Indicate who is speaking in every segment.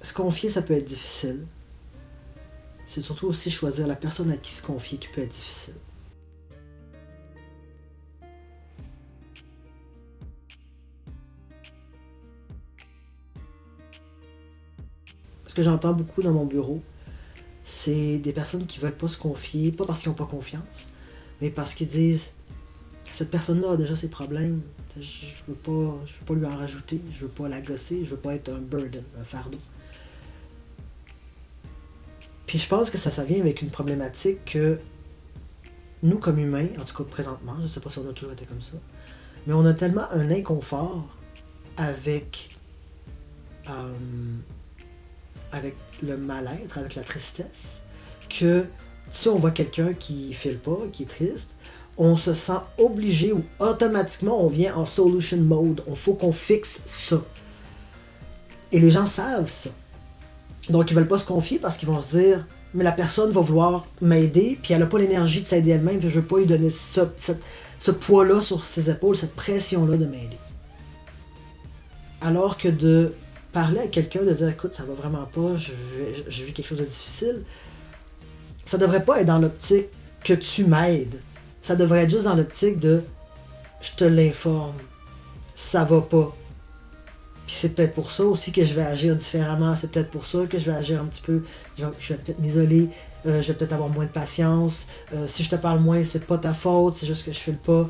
Speaker 1: se confier, ça peut être difficile. C'est surtout aussi choisir la personne à qui se confier qui peut être difficile. Ce que j'entends beaucoup dans mon bureau, c'est des personnes qui veulent pas se confier, pas parce qu'ils n'ont pas confiance, mais parce qu'ils disent cette personne-là a déjà ses problèmes, je veux pas lui en rajouter, je veux pas la gosser, je veux pas être un burden, un fardeau. Puis je pense que ça vient avec une problématique que nous, comme humains, en tout cas présentement, je sais pas si on a toujours été comme ça, mais on a tellement un inconfort avec le mal-être, avec la tristesse, que si on voit quelqu'un qui file pas, qui est triste, on se sent obligé ou automatiquement on vient en solution mode. Il faut qu'on fixe ça. Et les gens savent ça. Donc ils veulent pas se confier parce qu'ils vont se dire mais la personne va vouloir m'aider puis elle a pas l'énergie de s'aider elle-même, je veux pas lui donner ce poids-là sur ses épaules, cette pression-là de m'aider. Alors que de parler à quelqu'un, de dire écoute, ça va vraiment pas, je vis quelque chose de difficile, ça devrait pas être dans l'optique que tu m'aides. Ça devrait être juste dans l'optique de je te l'informe, ça va pas. Puis c'est peut-être pour ça aussi que je vais agir différemment, c'est peut-être pour ça que je vais agir un petit peu, je vais peut-être m'isoler, je vais peut-être avoir moins de patience, si je te parle moins, c'est pas ta faute, c'est juste que je file pas.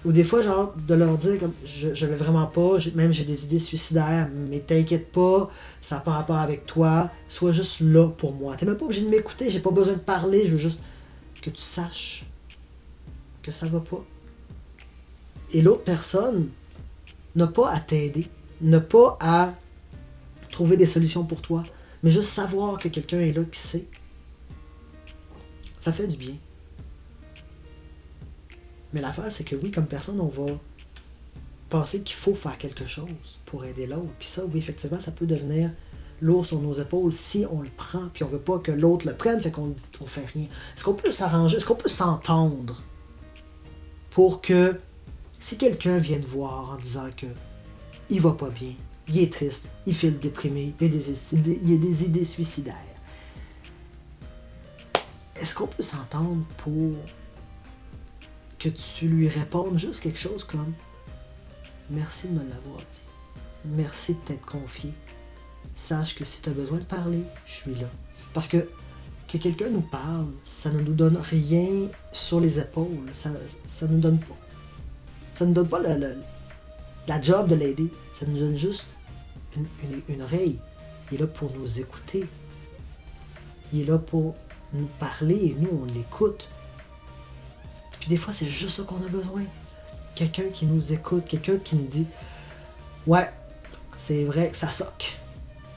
Speaker 1: Ou des fois, genre, de leur dire comme je vais vraiment pas, même j'ai des idées suicidaires, mais t'inquiète pas, ça n'a pas rapport avec toi, sois juste là pour moi. T'es même pas obligé de m'écouter, j'ai pas besoin de parler, je veux juste que tu saches que ça va pas. Et l'autre personne n'a pas à t'aider, n'a pas à trouver des solutions pour toi, mais juste savoir que quelqu'un est là qui sait. Ça fait du bien. Mais l'affaire, c'est que oui, comme personne, on va penser qu'il faut faire quelque chose pour aider l'autre. Puis ça, oui, effectivement, ça peut devenir lourd sur nos épaules si on le prend, puis on veut pas que l'autre le prenne, fait qu'on fait rien. Est-ce qu'on peut s'arranger, est-ce qu'on peut s'entendre pour que si quelqu'un vient te voir en disant que il va pas bien, il est triste, il file déprimé, il y a des idées suicidaires, est-ce qu'on peut s'entendre pour que tu lui répondes juste quelque chose comme « Merci de me l'avoir dit. Merci de t'être confié. Sache que si tu as besoin de parler, je suis là. » Parce que quelqu'un nous parle, ça ne nous donne rien sur les épaules. Ça nous donne pas. Ça ne nous donne pas la job de l'aider. Ça nous donne juste une oreille. Il est là pour nous écouter. Il est là pour nous parler et nous, on l'écoute. Puis des fois, c'est juste ça qu'on a besoin. Quelqu'un qui nous écoute, quelqu'un qui nous dit « Ouais, c'est vrai que ça soque.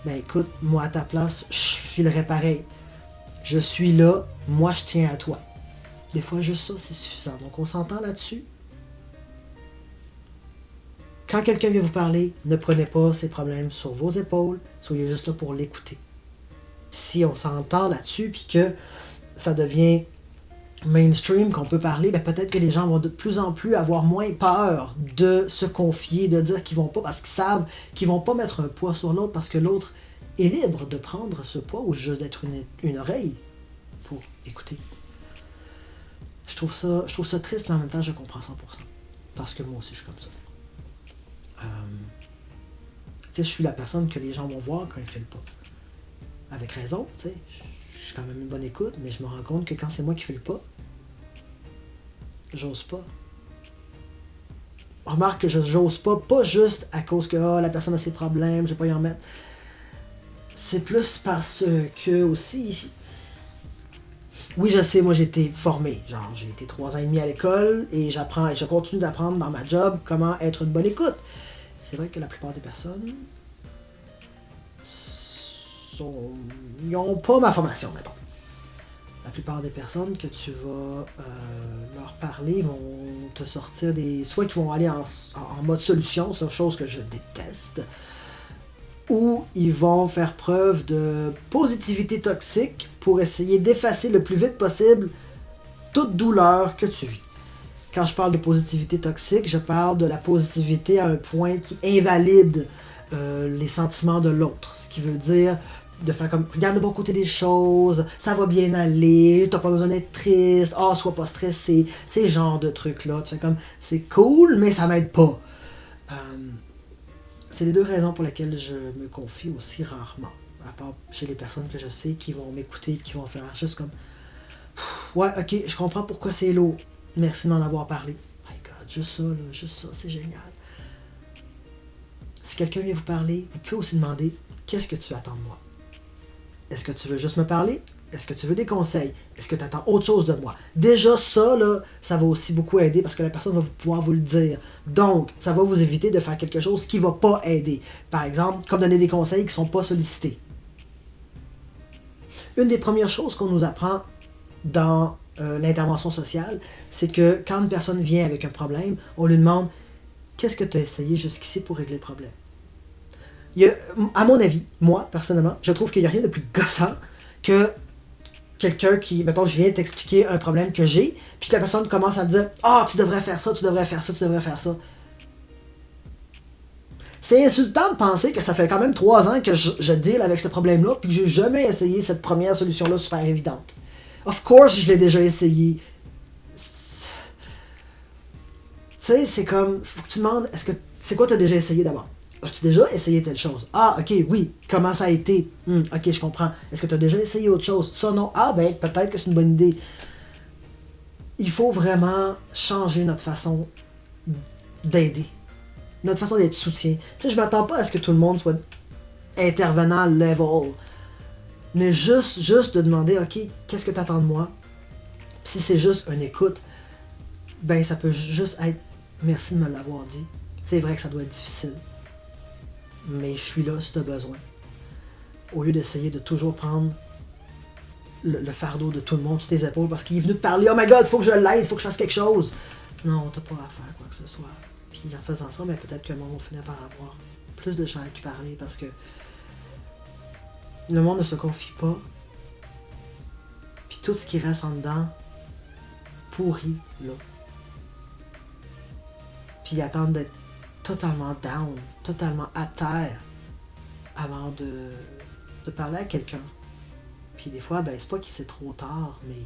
Speaker 1: Ben écoute, moi à ta place, je filerais pareil. Je suis là, moi je tiens à toi. » Des fois, juste ça, c'est suffisant. Donc on s'entend là-dessus. Quand quelqu'un vient vous parler, ne prenez pas ses problèmes sur vos épaules, soyez juste là pour l'écouter. Si on s'entend là-dessus, puis que ça devient mainstream, qu'on peut parler, ben peut-être que les gens vont de plus en plus avoir moins peur de se confier, de dire qu'ils vont pas, parce qu'ils savent qu'ils vont pas mettre un poids sur l'autre, parce que l'autre est libre de prendre ce poids ou juste d'être une oreille pour écouter. Je trouve ça triste, mais en même temps, je comprends 100%. Parce que moi aussi, je suis comme ça. Tu sais, je suis la personne que les gens vont voir quand ils ne filent pas. Avec raison, tu sais. Je suis quand même une bonne écoute, mais je me rends compte que quand c'est moi qui file pas, j'ose pas. Remarque que j'ose pas juste à cause que la personne a ses problèmes, je vais pas y en mettre. C'est plus parce que aussi, oui, je sais, moi j'ai été formé. Genre, j'ai été 3 ans et demi à l'école et j'apprends et je continue d'apprendre dans ma job comment être une bonne écoute. C'est vrai que la plupart des personnes ils n'ont pas ma formation, mettons. La plupart des personnes que tu vas leur parler vont te sortir soit qu'ils vont aller en mode solution, c'est une chose que je déteste, ou ils vont faire preuve de positivité toxique pour essayer d'effacer le plus vite possible toute douleur que tu vis. Quand je parle de positivité toxique, je parle de la positivité à un point qui invalide les sentiments de l'autre. Ce qui veut dire de faire comme, regarde le bon côté des choses, ça va bien aller, t'as pas besoin d'être triste, sois pas stressé, ces genres de trucs-là. Tu fais comme, c'est cool, mais ça m'aide pas. C'est les deux raisons pour lesquelles je me confie aussi rarement. À part chez les personnes que je sais qui vont m'écouter, qui vont faire juste comme, ouais, ok, je comprends pourquoi c'est lourd. Merci de m'en avoir parlé. My God, juste ça, c'est génial. Si quelqu'un vient vous parler, vous pouvez aussi demander, qu'est-ce que tu attends de moi? Est-ce que tu veux juste me parler? Est-ce que tu veux des conseils? Est-ce que tu attends autre chose de moi? Déjà, ça, là, ça va aussi beaucoup aider parce que la personne va pouvoir vous le dire. Donc, ça va vous éviter de faire quelque chose qui ne va pas aider. Par exemple, comme donner des conseils qui ne sont pas sollicités. Une des premières choses qu'on nous apprend dans l'intervention sociale, c'est que quand une personne vient avec un problème, on lui demande « Qu'est-ce que tu as essayé jusqu'ici pour régler le problème? » À mon avis, moi, personnellement, je trouve qu'il n'y a rien de plus gossant que quelqu'un qui, mettons, je viens t'expliquer un problème que j'ai, puis que la personne commence à me dire « Ah, tu devrais faire ça, tu devrais faire ça, tu devrais faire ça. » C'est insultant de penser que ça fait quand même 3 ans que je deal avec ce problème-là, puis que j'ai jamais essayé cette première solution-là super évidente. Of course, je l'ai déjà essayé. Tu sais, c'est comme, faut que tu demandes, c'est quoi tu as déjà essayé d'abord? As-tu déjà essayé telle chose? Ah, ok, oui. Comment ça a été? Ok, je comprends. Est-ce que tu as déjà essayé autre chose? Ça, non. Ah, ben, peut-être que c'est une bonne idée. Il faut vraiment changer notre façon d'aider. Notre façon d'être soutien. Tu sais, je m'attends pas à ce que tout le monde soit intervenant level. Mais juste de demander, ok, qu'est-ce que tu attends de moi? Puis si c'est juste une écoute, ben, ça peut juste être, merci de me l'avoir dit. C'est vrai que ça doit être difficile. Mais je suis là si tu as besoin. Au lieu d'essayer de toujours prendre le fardeau de tout le monde sur tes épaules parce qu'il est venu te parler, oh my god, il faut que je l'aide, il faut que je fasse quelque chose. Non, t'as pas à faire quoi que ce soit. Puis en faisant ça, ben, peut-être que le monde va finir par avoir plus de gens à qui parler parce que le monde ne se confie pas. Puis tout ce qui reste en dedans pourrit là. Puis ils attendent d'être totalement down, totalement à terre avant de parler à quelqu'un. Puis des fois, ben c'est pas qu'il c'est trop tard, mais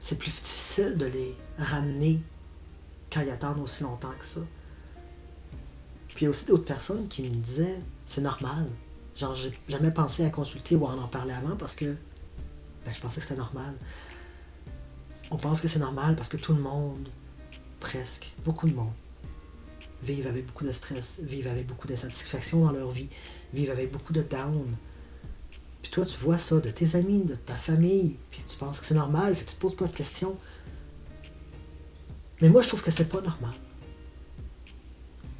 Speaker 1: c'est plus difficile de les ramener quand ils attendent aussi longtemps que ça. Puis il y a aussi d'autres personnes qui me disaient, c'est normal. Genre, j'ai jamais pensé à consulter ou à en parler avant parce que ben, je pensais que c'était normal. On pense que c'est normal parce que tout le monde, presque, beaucoup de monde, vivent avec beaucoup de stress, vivent avec beaucoup d'insatisfaction dans leur vie, vivent avec beaucoup de down. Puis toi, tu vois ça de tes amis, de ta famille, puis tu penses que c'est normal, puis tu te poses pas de questions. Mais moi, je trouve que c'est pas normal.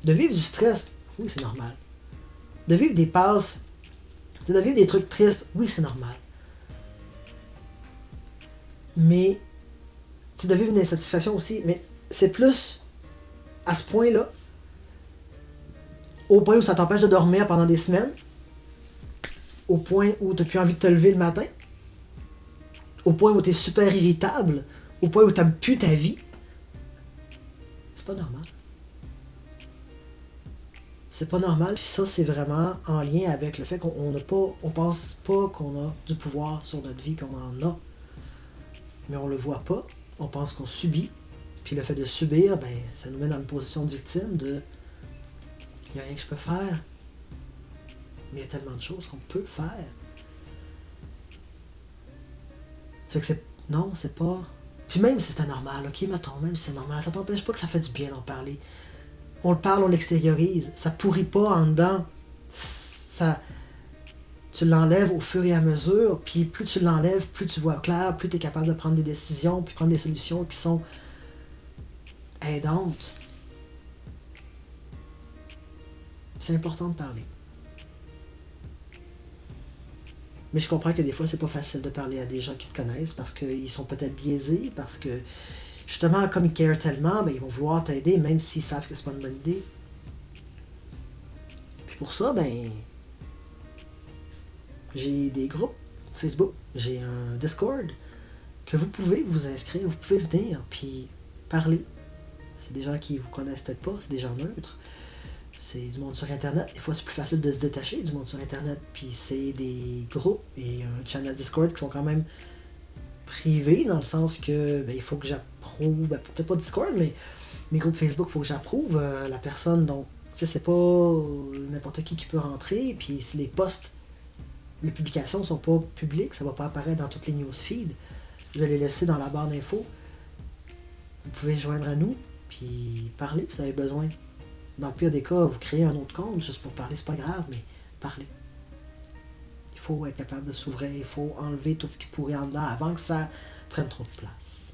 Speaker 1: De vivre du stress, oui, c'est normal. De vivre des passes, de vivre des trucs tristes, oui, c'est normal. Mais, de vivre une insatisfaction aussi, mais c'est plus à ce point-là, au point où ça t'empêche de dormir pendant des semaines, au point où tu n'as plus envie de te lever le matin, au point où tu es super irritable, au point où tu n'aimes plus ta vie. C'est pas normal. C'est pas normal, puis ça, c'est vraiment en lien avec le fait qu'on n'a pas, on pense pas qu'on a du pouvoir sur notre vie, qu'on en a. Mais on le voit pas, on pense qu'on subit, puis le fait de subir, ben, ça nous met dans une position de victime de il n'y a rien que je peux faire. Mais il y a tellement de choses qu'on peut faire. Fait que c'est. Non, c'est pas. Puis même si c'était normal, ok, mettons, même si c'est normal, ça t'empêche pas que ça fait du bien d'en parler. On le parle, on l'extériorise. Ça pourrit pas en dedans. Ça. Tu l'enlèves au fur et à mesure, puis plus tu l'enlèves, plus tu vois clair, plus tu es capable de prendre des décisions, puis prendre des solutions qui sont aidantes. C'est important de parler. Mais je comprends que des fois, c'est pas facile de parler à des gens qui te connaissent parce qu'ils sont peut-être biaisés, parce que justement, comme ils carent tellement, ben, ils vont vouloir t'aider même s'ils savent que c'est pas une bonne idée. Puis pour ça, ben, j'ai des groupes Facebook, j'ai un Discord que vous pouvez vous inscrire, vous pouvez venir, puis parler. C'est des gens qui vous connaissent peut-être pas, c'est des gens neutres. c'est du monde sur Internet. Des fois, c'est plus facile de se détacher du monde sur Internet. Puis c'est des groupes et un channel Discord qui sont quand même privés, dans le sens que il faut que j'approuve, peut-être pas Discord, mais mes groupes Facebook, il faut que j'approuve la personne. Donc, tu sais, c'est pas n'importe qui peut rentrer. Puis si les posts, les publications sont pas publiques, ça va pas apparaître dans toutes les newsfeeds. Je vais les laisser dans la barre d'infos. Vous pouvez joindre à nous, puis parler si vous avez besoin. Dans le pire des cas, vous créez un autre compte juste pour parler, c'est pas grave, mais parlez. Il faut être capable de s'ouvrir, il faut enlever tout ce qui pourrait en dedans avant que ça prenne trop de place.